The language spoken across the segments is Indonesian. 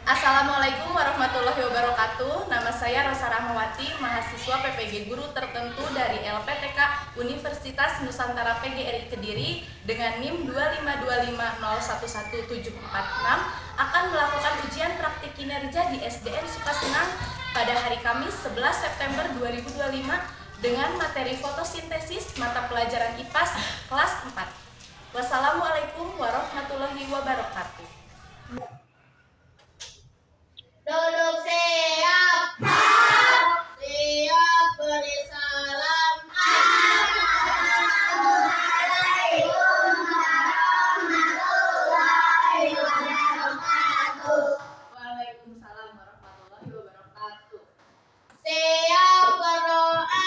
Assalamualaikum warahmatullahi wabarakatuh. Nama saya Rosa Rahmawati, mahasiswa PPG Guru Tertentu dari LPTK Universitas Nusantara PGRI Kediri dengan NIM 252501176 akan melakukan ujian praktik kinerja di SDN Sukasenang pada hari Kamis 11 September 2025 dengan materi fotosintesis mata pelajaran IPAS kelas 4. Wassalamualaikum warahmatullahi wabarakatuh. Duduk siap. Siap beri salam. Assalamualaikum warahmatullahi wabarakatuh. Waalaikumsalam warahmatullahi wabarakatuh. Siap berdoa.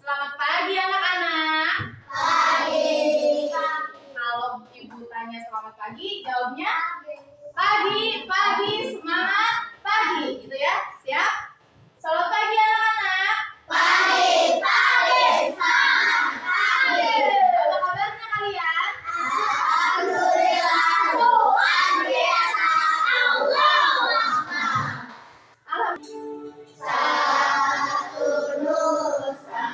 Selamat pagi anak-anak. Pagi. Kalau ibu tanya selamat pagi, jawabnya pagi, pagi, semangat pagi, gitu ya. Siap? Selamat pagi anak-anak. Pagi. Semangat pagi. Apa kabarnya kalian? Alhamdulillah. Luar biasa. Allahu Akbar. Alhamdulillah. Satu nusa,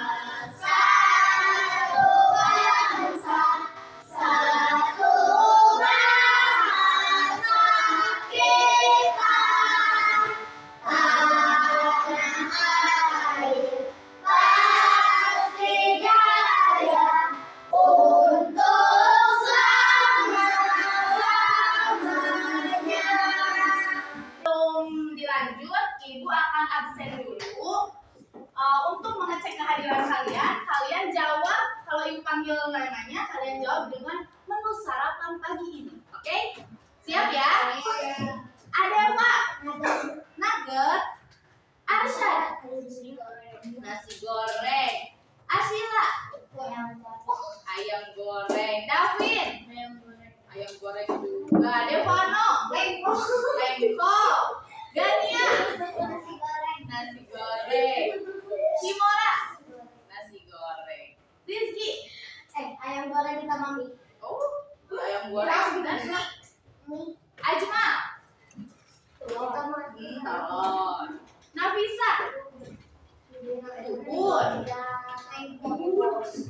satu bangsa, satu bahasa kita. Tanah air pasti jaya untuk selama-lamanya. Sebelum dilanjut, ibu akan absen dulu untuk mengecek kehadiran kalian. Kalian jawab, kalau ibu panggil namanya, kalian jawab dengan menu sarapan pagi ini. Oke? Siap ya? Ada apa? Nugget. Arsyad. Nasi goreng. Asila. Ayam goreng. Davin. Ayam goreng juga. Devano. Lengko. Gania. Nasi goreng. Kimora. Nasi goreng. Rizky. Ayam goreng kita mami. Oh, ayam goreng dan Ajma. Telur. Nafisa. Bubur.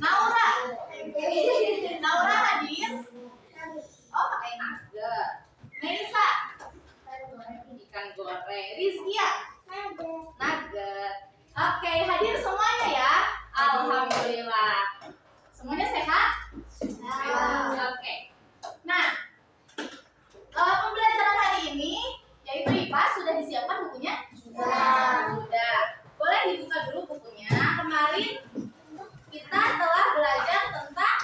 Naura. Naura hadir. Oh, pakai nugget. Melisa. Ikan goreng. Rizkia. Nugget. Oke, hadir semuanya ya. Alhamdulillah. Semuanya sehat? Oke. Nah, pembelajaran hari ini yaitu IPAS sudah disiapkan bukunya? Sudah. Boleh dibuka dulu bukunya. Kemarin kita telah belajar tentang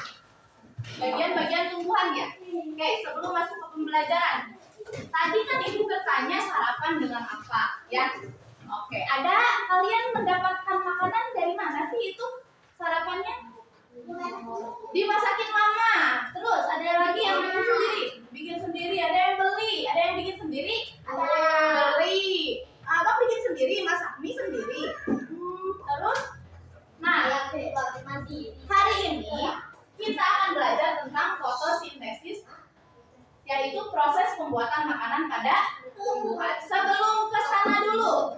bagian-bagian tumbuhan ya. Oke, sebelum masuk ke pembelajaran. Tadi kan ibu bertanya sarapan dengan apa, ya? Oke, ada kalian mendapatkan makanan dari mana sih itu sarapannya? Dimasakin mama. Terus ada lagi yang bikin sendiri. Bikin sendiri. Ada yang beli. Ada yang bikin sendiri. Ada yang beli. Abang bikin sendiri. Masak mie sendiri. Terus, nah hari ini kita akan belajar tentang fotosintesis, yaitu proses pembuatan makanan pada tumbuhan. Sebelum ke sana dulu,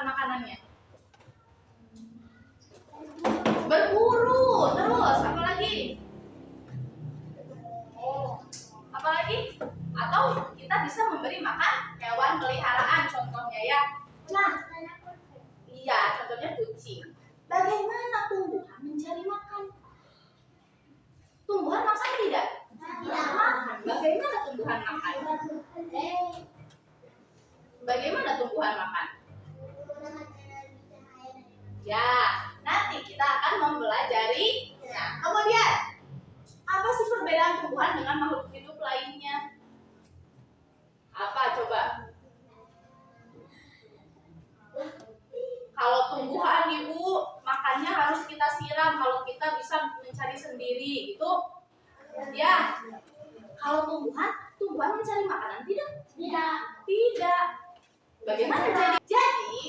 makanannya? Berburu. Terus apa lagi? Apa lagi? Atau kita bisa memberi makan hewan peliharaan, contohnya ya. Nah, iya, contohnya kucing. Bagaimana tumbuhan mencari makan? Tumbuhan makan tidak? Tidak makan. Bagaimana tumbuhan makan? Bagaimana tumbuhan makan? Ya, nanti kita akan mempelajari. Nah, kemudian apa sih perbedaan tumbuhan dengan makhluk hidup lainnya? Apa coba? Kalau tumbuhan ibu makannya harus kita siram, kalau kita bisa mencari sendiri gitu. Ya. Kalau tumbuhan mencari makanan tidak? Tidak. Bagaimana jadi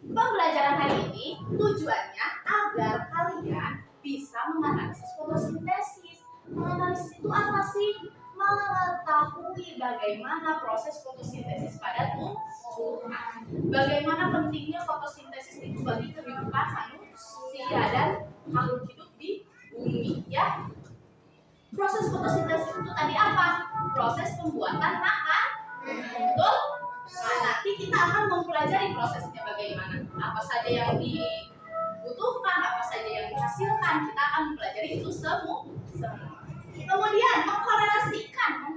pembelajaran hari ini tujuannya agar kalian bisa menganalisis fotosintesis. Menganalisis itu apa sih? Mengetahui bagaimana proses fotosintesis pada tumbuhan. Bagaimana pentingnya fotosintesis itu bagi kehidupan manusia dan makhluk hidup di bumi, ya. Proses fotosintesis itu tadi apa? Proses pembuatan makan. Betul? Nah, nanti kita akan mempelajari prosesnya bagaimana. Apa saja yang dibutuhkan, apa saja yang dihasilkan. Kita akan mempelajari itu semua. Kemudian mengkolerasikan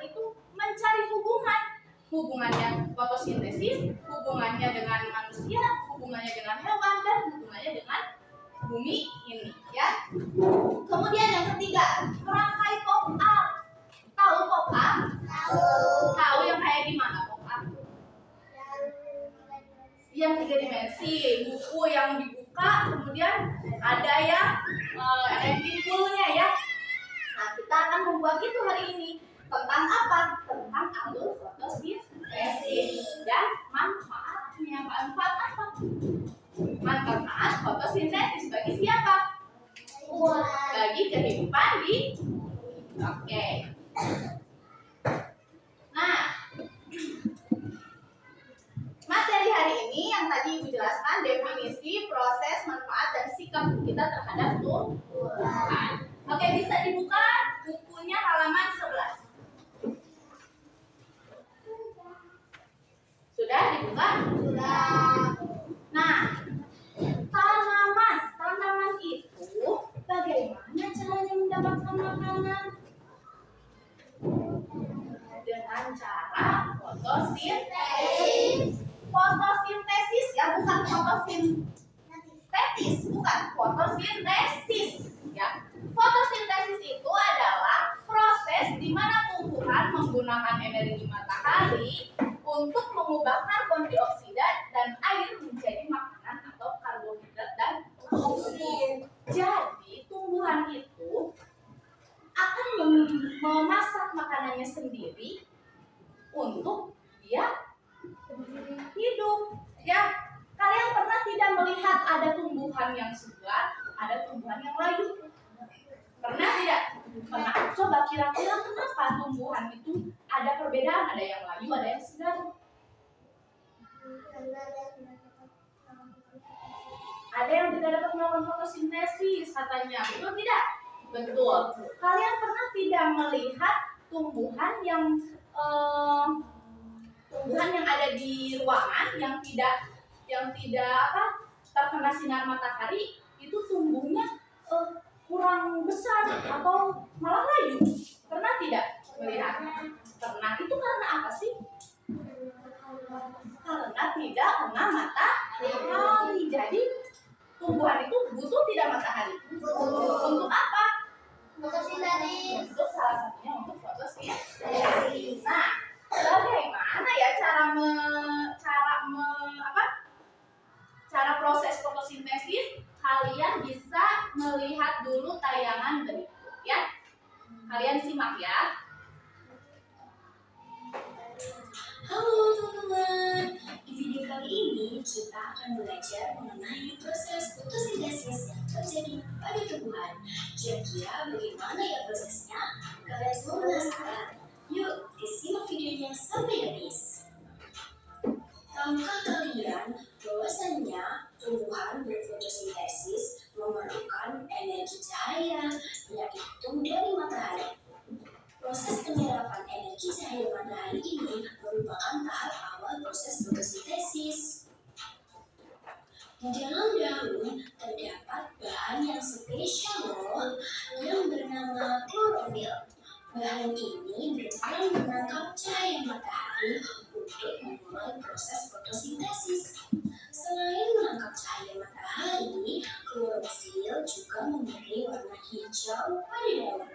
itu mencari hubungannya fotosintesis, hubungannya dengan manusia, hubungannya dengan hewan, dan hubungannya dengan bumi ini, ya. Kemudian yang ketiga, merangkai pop up. Tahu pop up? Tahu yang kayak gimana pop up? Yang 3 dimensi, buku yang dibuka, kemudian ada yang timbulnya, ya. Nah, kita akan membuat itu hari ini. Tentang apa? Tentang alur fotosintesis dan manfaatnya. Manfaat apa? Manfaat fotosintesis bagi siapa? Bagi kehidupan di. Oke. Nah, materi hari ini yang tadi Ibu jelaskan definisi, proses, manfaat, dan sikap kita terhadap tumbuhan. Oke, bisa dibuka bukunya halaman 11. Sudah dibuka? Sudah. Nah, tanaman itu bagaimana caranya mendapatkan makanan? Dengan cara fotosintesis. Fotosintesis ya, bukan fotosintesis, bukan fotosintesis ya. Fotosintesis itu adalah proses di mana tumbuhan menggunakan energi matahari untuk mengubah karbon dioksida dan air menjadi makanan atau karbohidrat dan oksigen. Jadi tumbuhan itu akan memasak makanannya sendiri untuk dia hidup. Ya, kalian pernah tidak melihat ada tumbuhan yang segar, ada tumbuhan yang layu? Pernah tidak? Pernah. Coba kira-kira kenapa tumbuhan itu ada perbedaan? Ada yang layu, ada yang segar. Ada yang tidak dapat melakukan fotosintesis katanya. Betul tidak? Betul. Kalian pernah tidak melihat tumbuhan yang ada di ruangan yang tidak terkena sinar matahari, itu tumbuhnya kurang besar atau malah layu? Pernah tidak melihat? Pernah. Itu karena apa sih? Karena tidak kena matahari. Jadi tumbuhan itu butuh tidak matahari? Untuk apa? Fotosintesis. Untuk salah satunya untuk fotosintesis. Nah, bagaimana ya cara proses fotosintesis? Kalian bisa melihat dulu tayangan berikut ya. Kalian simak ya. Halo teman-teman, di video kali ini kita akan belajar mengenai proses fotosintesis yang terjadi pada tumbuhan. Kira-kira bagaimana ya prosesnya? Kalian semua penasaran? Yuk, disimak videonya sampai habis. Tahukah kalian Di dalam daun terdapat bahan yang spesial loh, yang bernama klorofil. Bahan ini berperan menangkap cahaya matahari untuk memulai proses fotosintesis. Selain menangkap cahaya matahari, klorofil juga memberi warna hijau pada daun.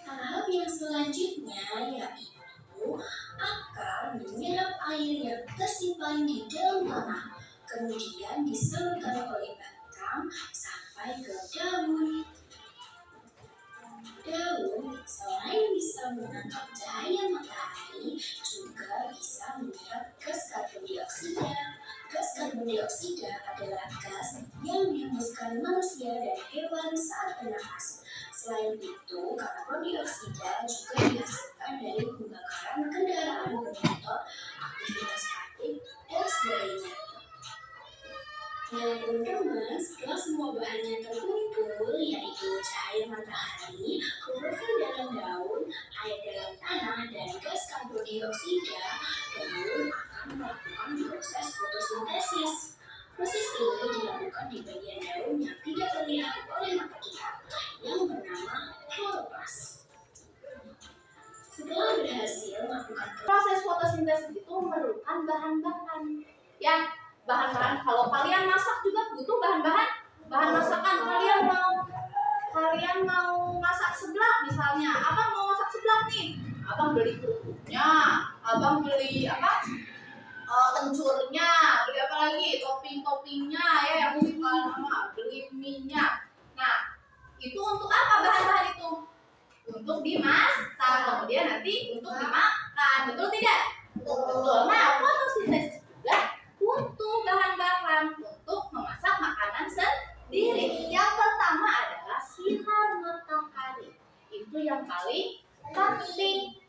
Tahap yang selanjutnya yaitu akar menyerap air yang tersimpan di dalam tanah, kemudian disalurkan oleh batang sampai ke daun. Daun selain bisa menangkap cahaya matahari, juga bisa menyerap gas karbon dioksida. Gas karbon dioksida adalah gas yang dihembuskan manusia dan hewan saat bernafas. Selain itu, karbon dioksida juga dihasilkan dari pembakaran kendaraan bermotor, aktivitas pabrik, dan sebagainya. Nah, teman-teman, setelah semua bahannya terkumpul, yaitu cahaya matahari, klorofil dalam daun, air dalam tanah, dan gas karbon dioksida, daun akan melakukan proses fotosintesis. Proses ini dilakukan di bagian daun yang tidak terlihat oleh mata kita, yang bernama kloroplas. Setelah berhasil melakukan Proses fotosintesis itu memerlukan bahan-bahan. Ya, bahan-bahan. Kalau kalian masak juga butuh bahan-bahan. Bahan masakan kalian mau masak seblak misalnya. Abang mau masak seblak nih. Abang beli kerupuknya, abang beli kencurnya, beli apa lagi? Topping-toppingnya ya yang suka nama, beli minyak. Nah, itu untuk apa bahan-bahan itu? Untuk dimasak, kemudian nanti untuk dimakan, betul tidak? Betul. Nah, fotosintesis juga butuh bahan-bahan untuk memasak makanan sendiri. Yang pertama adalah sinar matahari. Itu yang paling penting.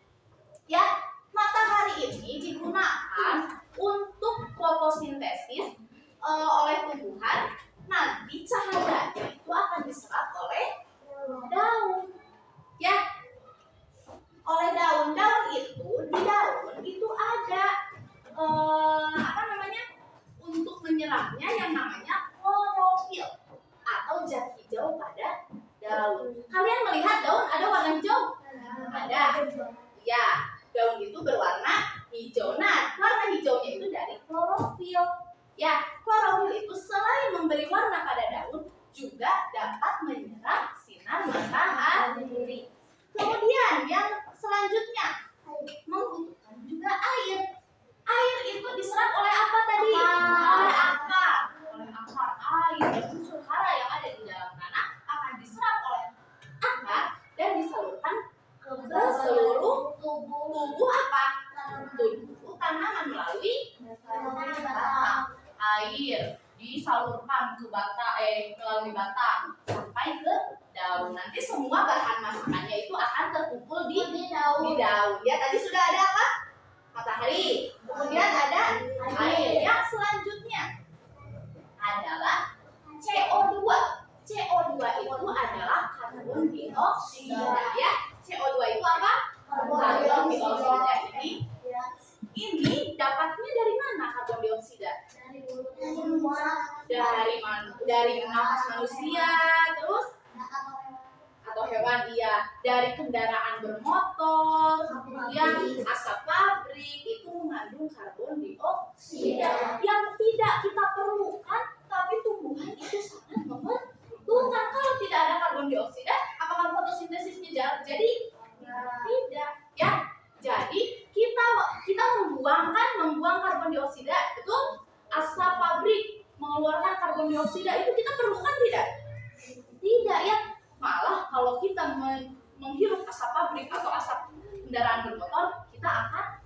Ya, matahari ini digunakan untuk fotosintesis oleh tumbuhan. Nanti cahayanya itu akan diserap oleh daun. Ya, oleh daun itu di daun itu ada untuk menyerapnya yang namanya klorofil atau zat hijau pada daun. Kalian melihat daun ada warna hijau? Ada. Ya, daun itu berwarna hijau. Nah, warna hijaunya itu dari klorofil. Ya, klorofil itu selain memberi warna pada daun, juga dapat menyerap sinar matahari. Kemudian yang selanjutnya membutuhkan juga air. Air itu diserap oleh apa tadi? Oleh akar. Oleh akar. Air dan unsur hara yang ada di dalam tanah akan diserap oleh akar dan disalurkan ke seluruh tubuh apa? Tubuh tanaman melalui batang. Air disalurkan ke melalui batang sampai ke daun. Nanti semua bahan masakannya itu akan terkumpul di daun. Ya, tadi sudah ada apa? Matahari. Kemudian ada air. Yang selanjutnya adalah CO2. CO2 itu adalah karbon dioksida. Ya, CO2 itu apa? Karbon dioksida ini dapatnya dari mana karbon dioksida? Dari nafas manusia, terus atau hewan, iya, dari kendaraan bermotor, kemudian asap pabrik itu mengandung karbon dioksida yang tidak kita perlukan, tapi tumbuhan itu sangat membutuhkan. Kalau tidak ada karbon dioksida, apakah fotosintesisnya jadi? Tidak, ya. Jadi kita membuang karbon dioksida, betul? Asap pabrik mengeluarkan karbon dioksida itu kita perlukan tidak? Tidak, ya. Malah kalau kita menghirup asap pabrik atau asap kendaraan bermotor, kita akan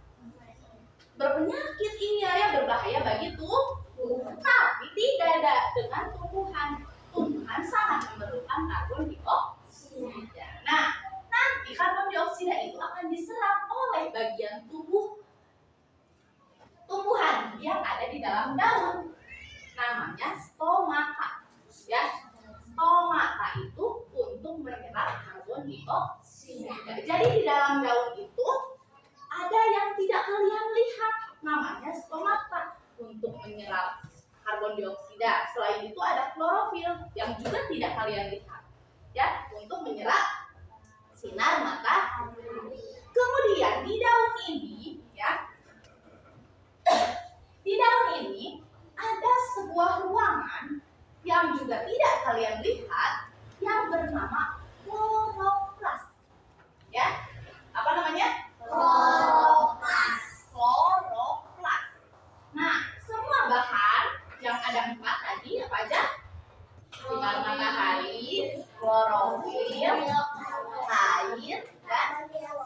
berpenyakit, ya, berbahaya bagi tubuh. Tapi tidak ada dengan tumbuhan. Tumbuhan sangat memerlukan karbon dioksida. Nah, nanti karbon dioksida itu akan diserap oleh bagian tumbuhan yang ada di dalam daun. Namanya stomata. Ya, stomata itu untuk menyerap karbon dioksida. Jadi di dalam daun itu ada yang tidak kalian lihat, namanya stomata, untuk menyerap karbon dioksida. Selain itu ada klorofil yang juga tidak kalian lihat, ya, untuk menyerap sinar matahari. Kemudian di daun ini, ya, di daun ini ada sebuah ruangan yang juga tidak kalian lihat yang bernama kloroplas. Ya, apa namanya? Kloroplas. Nah, semua bahan yang ada 4 tadi apa aja? Sinar matahari, klorofil, air, dan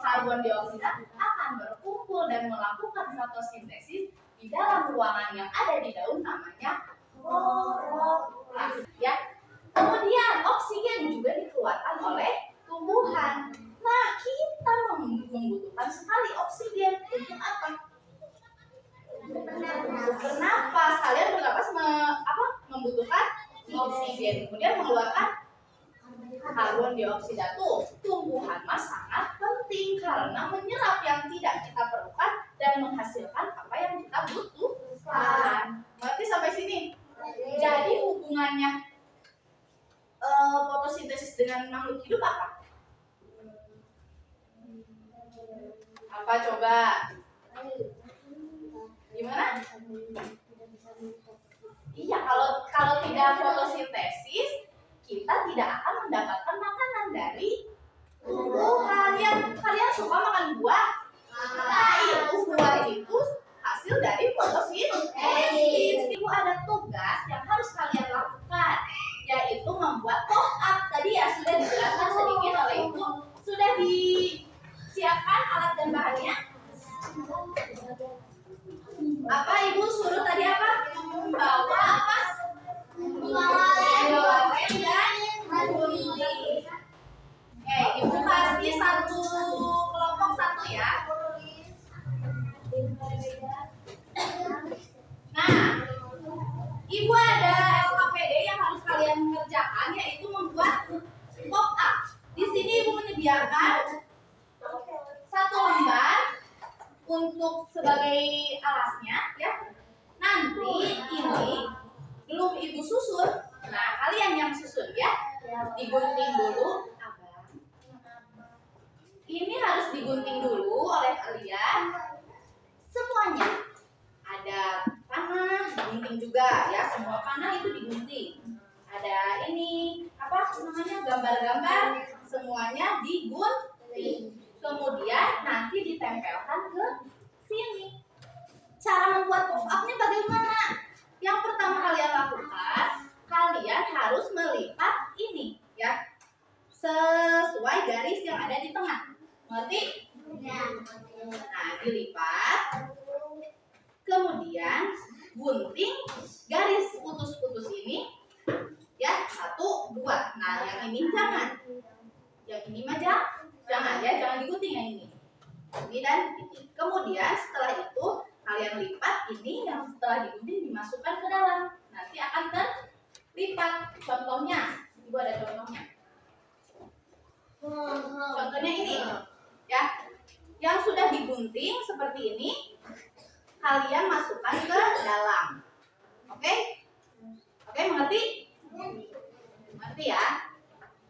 karbon dioksida akan berkumpul dan melakukan fotosintesis di dalam ruangan yang ada di daun namanya kloroplas. Ya. Kemudian oksigen juga dikeluarkan oleh tumbuhan. Nah, kita membutuhkan sekali oksigen untuk apa? Untuk bernapas. Kalian bernapas membutuhkan oksigen, kemudian mengeluarkan karbon dioksida. Tuh, tumbuhan mas sangat penting karena menyerap yang tidak kita perlukan dan menghasilkan apa yang kita butuhkan. Berarti sampai sini. Jadi hubungannya fotosintesis dengan makhluk hidup apa? Apa coba? Gimana? Iya, kalau tidak fotosintesis, kita tidak akan mendapatkan makanan dari tumbuhan. Yang kalian suka makan buah? Nah, itu buah itu hasil dari fotosintesis. Ibu ada tugas yang harus kalian lakukan, yaitu membuat pop up. Tadi ya sudah dijelaskan sedikit oleh Ibu. Sudah disiapkan alat dan bahannya? Apa Ibu suruh tadi apa? Membawa apa? Membawa lem dan gunting. Oke, Ibu kasih satu kelompok satu ya. Nah, Ibu ada LKPD yang harus kalian kerjakan, yaitu membuat pop up. Di sini Ibu menyediakan satu lembar untuk sebagai alasnya, ya. Nanti ini belum Ibu susun. Nah, kalian yang susun ya. Digunting dulu. Ini harus digunting dulu oleh kalian semuanya. Ada panah, digunting juga ya. Semua panah itu digunting. Ada ini apa namanya, gambar-gambar, semuanya digunting. Kemudian nanti ditempelkan ke sini. Cara membuat pop up-nya bagaimana? Yang pertama kalian lakukan, kalian harus melipat ini ya, sesuai garis yang ada di tengah. Ngerti? Nah, dilipat. Kemudian gunting garis putus-putus ini ya, 1, 2. Nah, yang ini jangan. Yang ini mah jangan ya, jangan digunting yang ini. Ini dan ini. Kemudian setelah itu kalian lipat ini yang setelah digunting dimasukkan ke dalam. Nanti akan terlipat. Contohnya, Ibu ada contohnya. Contohnya ini ya. Yang sudah digunting seperti ini kalian masukkan ke dalam. Oke? Oke, mengerti? Mengerti ya?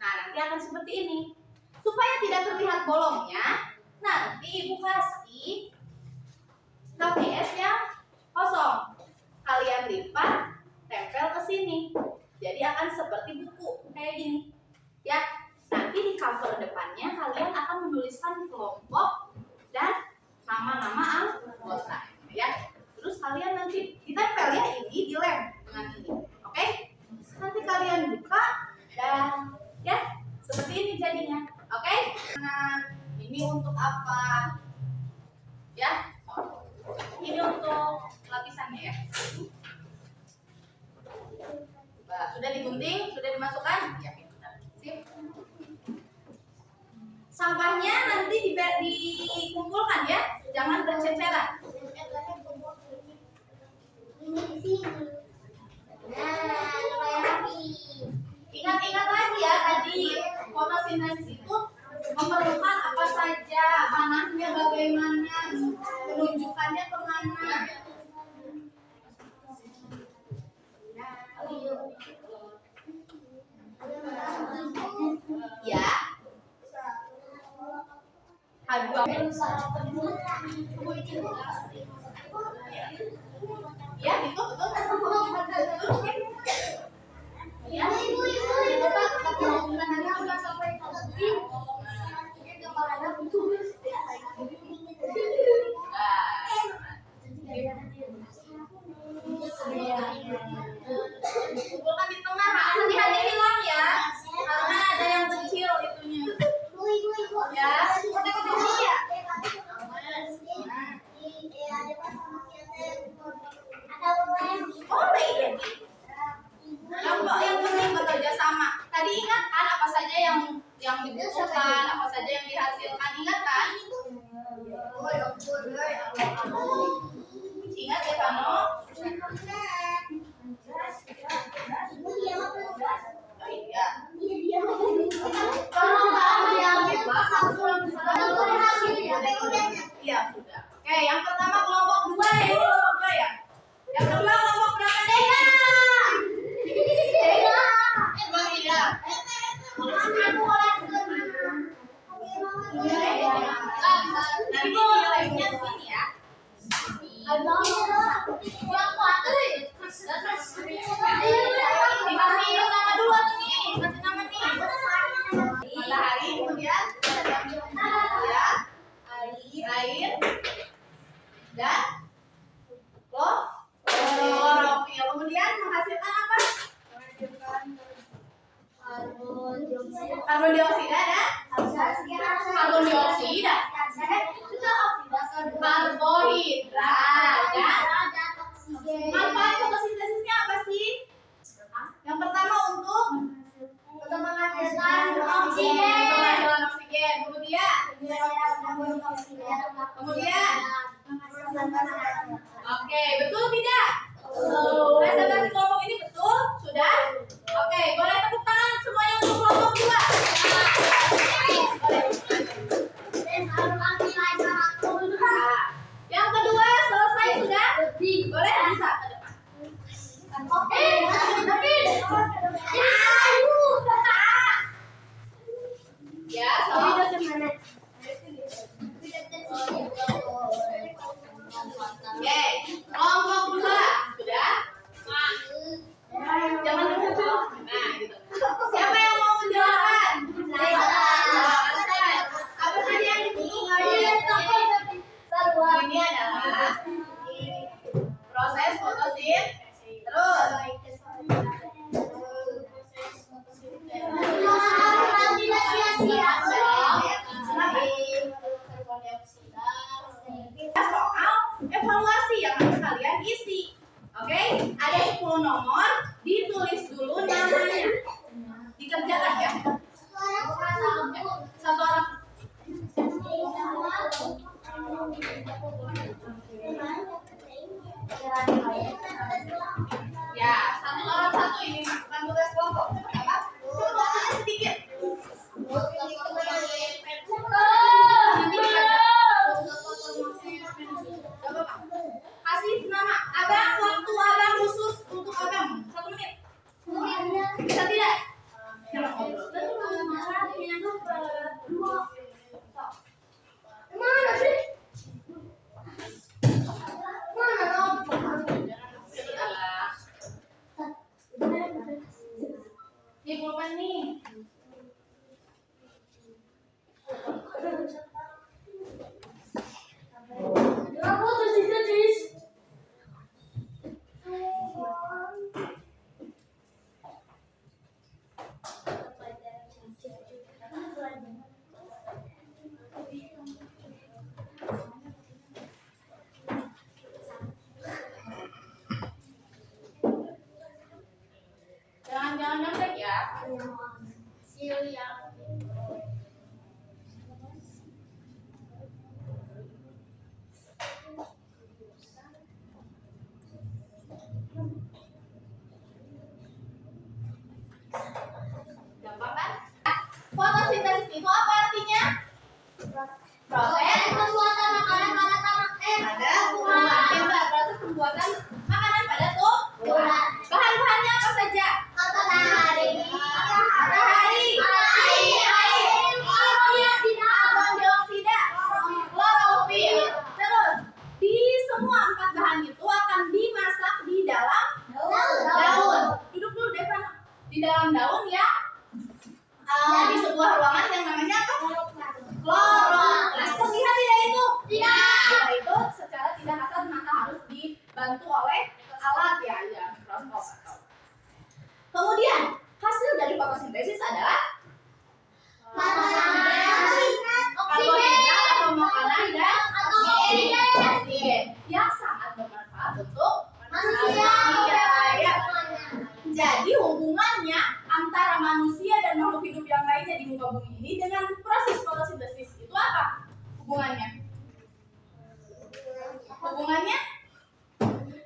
Nah, nanti akan seperti ini. Supaya tidak terlihat bolongnya, nanti Ibu kasih HVS yang kosong. Kalian lipat, tempel ke sini. Jadi akan seperti buku kayak gini. Ya, nanti di cover depannya kalian akan menuliskan kelompok dan nama-nama anggota. Ya, terus kalian nanti ditempel ya, ini dilem dengan ini. Oke? Nanti kalian buka dan ya seperti ini jadinya. Oke? Nah, ini untuk apa? Ya, ini untuk lapisannya ya. Sudah digunting, sudah dimasukkan. Ya, sip. Sampahnya nanti dikumpulkan ya, jangan berceceran. Ingat-ingat lagi ya, tadi fotosintesis itu memerlukan apa saja, panahnya bagaimana, penunjukannya kemana. Ya, gitu betul. Ya, kumpulkan di tengah. Hati-hati hilang ya, karena ada yang kecil itunya. Ya, boleh ya. Yang penting bekerja sama. Tadi ingat kan apa saja yang dibutuhkan, apa saja yang dihasilkan, ingat kan? Ingat ya kamu? Oh iya. Iya sudah. Oke, yang pertama kelompok 2 ya, kelompok 2 ya. Yang kedua kelompok berapa nih? Emang iya. Nanti nilainya segini ya. Dikasih nama dulu tuh nih, kasih nama nih. Matahari, kemudian ya, air, dan klorofil. Kemudian menghasilkan apa? Karbon dioksida dan karbohidrat dan manfaat fotosintesisnya apa sih? Yang pertama untuk menghasilkan oksigen. Kemudian oke, betul tidak? Presentasi kelompok ini betul? Sudah? Oke, boleh tepuk tangan semuanya untuk kelompok 2. Yang kedua selesai sudah? Boleh bisa ke depan. Ya, oke, kelompok 2 sudah? Jangan dulu. Nah, gitu. Siapa yang mau menjelaskan? Apa saja yang dibutuhkan? Ini adalah proses fotosintesis. Terus soal evaluasi yang harus kalian isi. Oke, ada 10 nomor, ditulis dulu namanya. Dikerjakan ya. Satu orang. Ya, satu orang satu ini bukan tugas kelompok. Apa? Waktunya sedikit. Nanti dibaca. Kasih nama abang, waktu abang khusus untuk abang 1 menit. Bisa tidak? Mana sih? Di pulpen nih. Jangan nyontek ya. Gampang kan? Fotosintesis itu apa artinya? Proses pembuatan makanan pada proses pembuatan makanan pada tumbuhan. Bahan-bahannya apa saja? Matahari, air, karbon dioksida, klorofil. Terus alat ya, mikroskop atau. Kemudian hasil dari fotosintesis adalah karbohidrat atau makanan dan oksigen yang sangat bermanfaat untuk manusia. Ya. Jadi hubungannya antara manusia dan makhluk hidup yang lainnya di muka bumi ini dengan proses fotosintesis itu apa? Hubungannya?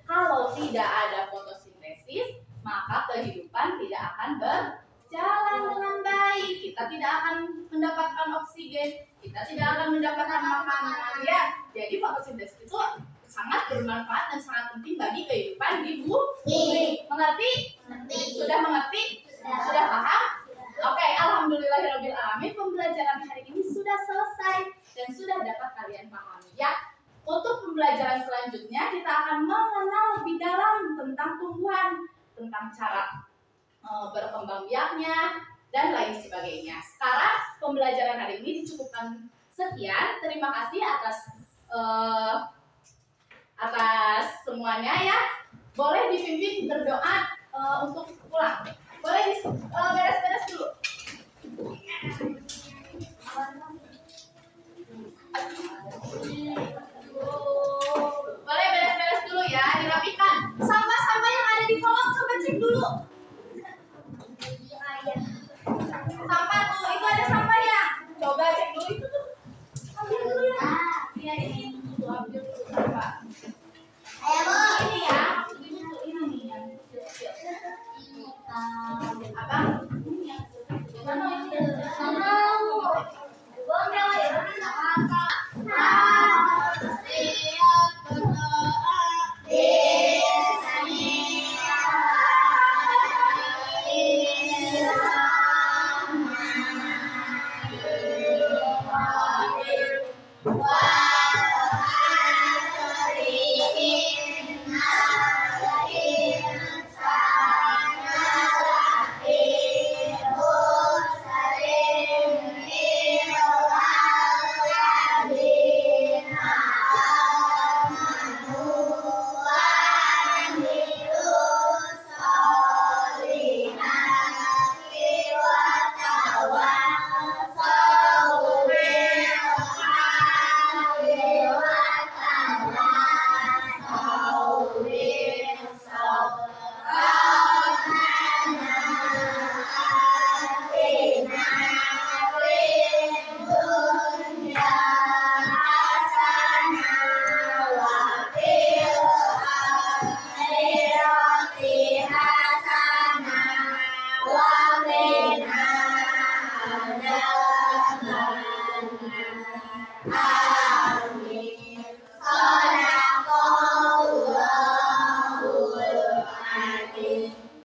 Kalau tidak ada fotosintesis, maka kehidupan tidak akan berjalan dengan baik. Kita tidak akan mendapatkan oksigen, kita tidak akan mendapatkan makanan. Ya, jadi fotosintesis itu sangat bermanfaat dan sangat penting bagi kehidupan di bumi. Mengerti? Sudah mengerti? Sudah paham? Oke, alhamdulillahirabbil alamin, pembelajaran hari ini sudah selesai dan sudah dapat kalian pahami ya. Untuk pembelajaran selanjutnya kita akan mengenal lebih dalam tentang tumbuhan, tentang cara berkembang biaknya dan lain sebagainya. Sekarang pembelajaran hari ini dicukupkan sekian. Terima kasih atas semuanya ya. Boleh dipimpin berdoa untuk pulang. Boleh beres-beres dulu. Boleh beres-beres dulu ya, dirapikan. Sampah-sampah yang ada di kolong coba cek dulu. Sampah tuh, itu ada sampah ya. Coba cek dulu itu tuh. Ambil dulu ya. Iya ini tuh ambil dulu sampah. Ini ya, ini nih yang kecil-kecil.